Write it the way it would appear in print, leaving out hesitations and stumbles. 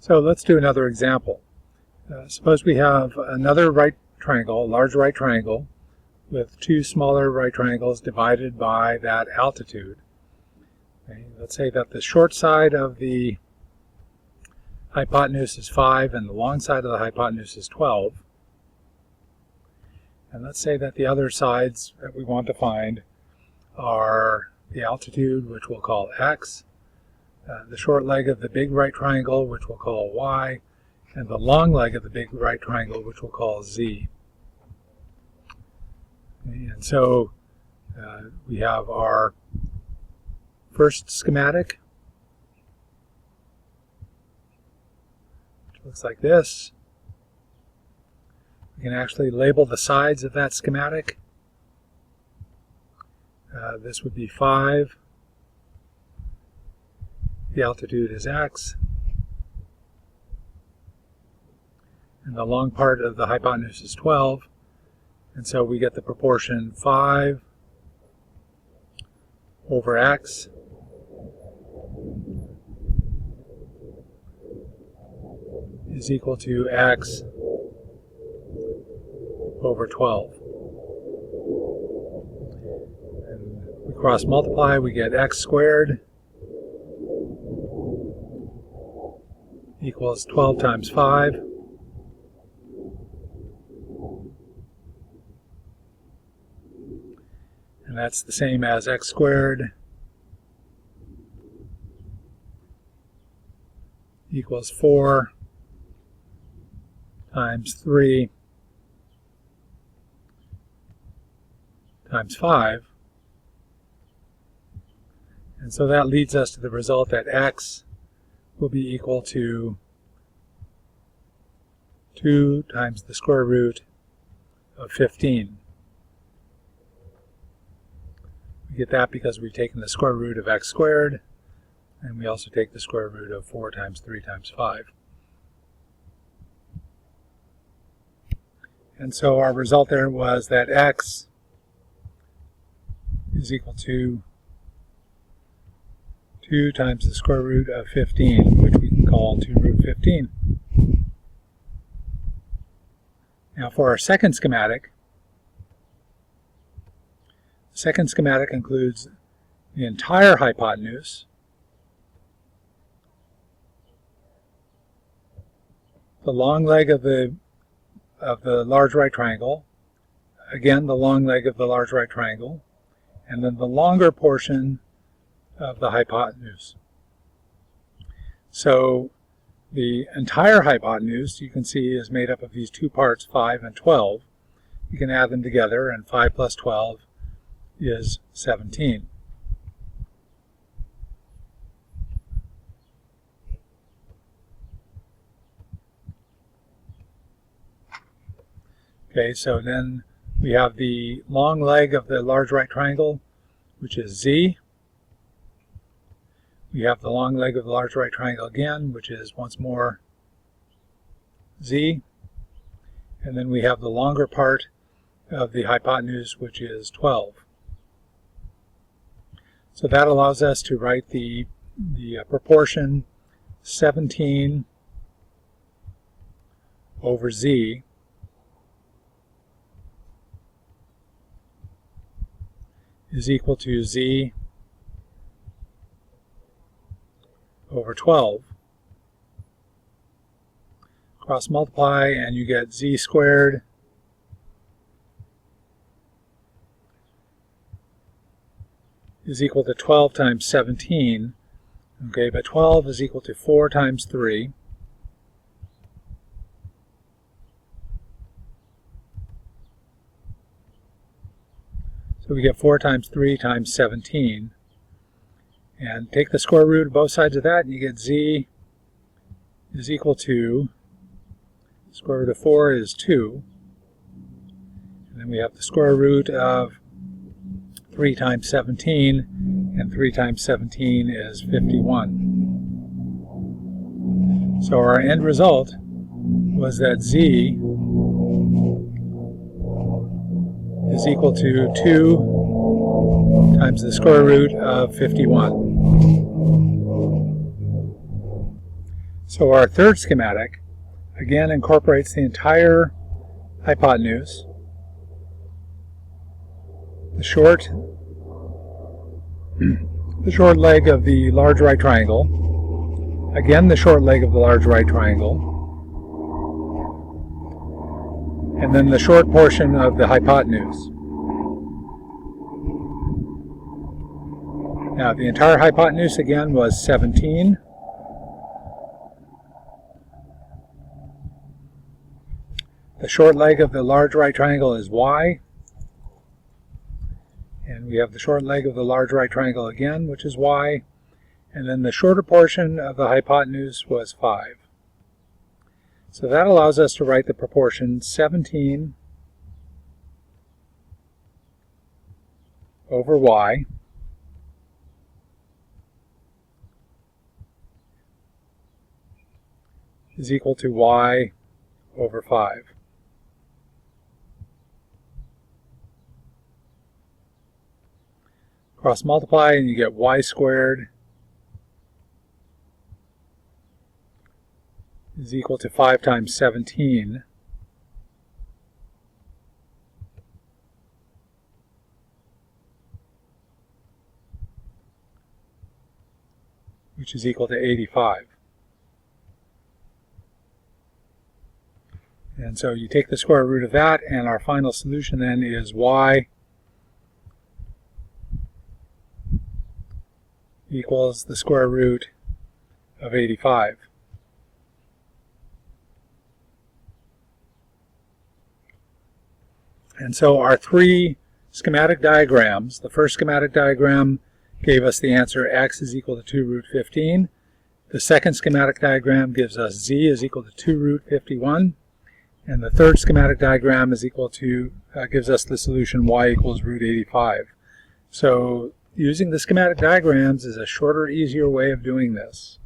So let's do another example. Suppose we have another right triangle, a large right triangle, with two smaller right triangles divided by that altitude. Okay, let's say that the short side of the hypotenuse is 5 and the long side of the hypotenuse is 12. And let's say that the other sides that we want to find are the altitude, which we'll call x, the short leg of the big right triangle, which we'll call y, and the long leg of the big right triangle, which we'll call z. And so we have our first schematic, which looks like this. We can actually label the sides of that schematic. This would be 5. The altitude is x. And the long part of the hypotenuse is 12. And so we get the proportion 5 over x is equal to x over 12. And we cross multiply, we get x squared equals 12 times 5. And that's the same as x squared equals 4 times 3 times 5. And so that leads us to the result that x will be equal to 2 times the square root of 15. We get that because we've taken the square root of x squared, and we also take the square root of 4 times 3 times 5. And so our result there was that x is equal to 2 times the square root of 15, which we can call 2 root 15. Now for our second schematic, the second schematic includes the entire hypotenuse, the long leg of the large right triangle, again the long leg of the large right triangle, and then the longer portion of the hypotenuse. So the entire hypotenuse, you can see, is made up of these two parts, 5 and 12. You can add them together, and 5 plus 12 is 17. Okay, so then we have the long leg of the large right triangle, which is z. We have the long leg of the large right triangle again, which is once more z. And then we have the longer part of the hypotenuse, which is 12. So that allows us to write the proportion 17 over z is equal to z over 12. Cross multiply and you get z squared is equal to 12 times 17. Okay, but 12 is equal to 4 times 3. So we get 4 times 3 times 17. And take the square root of both sides of that, and you get z is equal to, square root of 4 is 2. And then we have the square root of 3 times 17, and 3 times 17 is 51. So our end result was that z is equal to 2 times the square root of 51. So our third schematic again incorporates the entire hypotenuse, the short leg of the large right triangle, again the short leg of the large right triangle, and then the short portion of the hypotenuse. Now the entire hypotenuse again was 17. The short leg of the large right triangle is y. And we have the short leg of the large right triangle again, which is y. And then the shorter portion of the hypotenuse was 5. So that allows us to write the proportion 17 over y is equal to y over 5. Cross multiply and you get y squared is equal to 5 times 17, which is equal to 85. And so you take the square root of that, and our final solution then is y equals the square root of 85. And so our three schematic diagrams, the first schematic diagram gave us the answer x is equal to 2 root 15. The second schematic diagram gives us z is equal to 2 root 51. And the third schematic diagram is equal to, gives us the solution y equals root 85. So using the schematic diagrams is a shorter, easier way of doing this.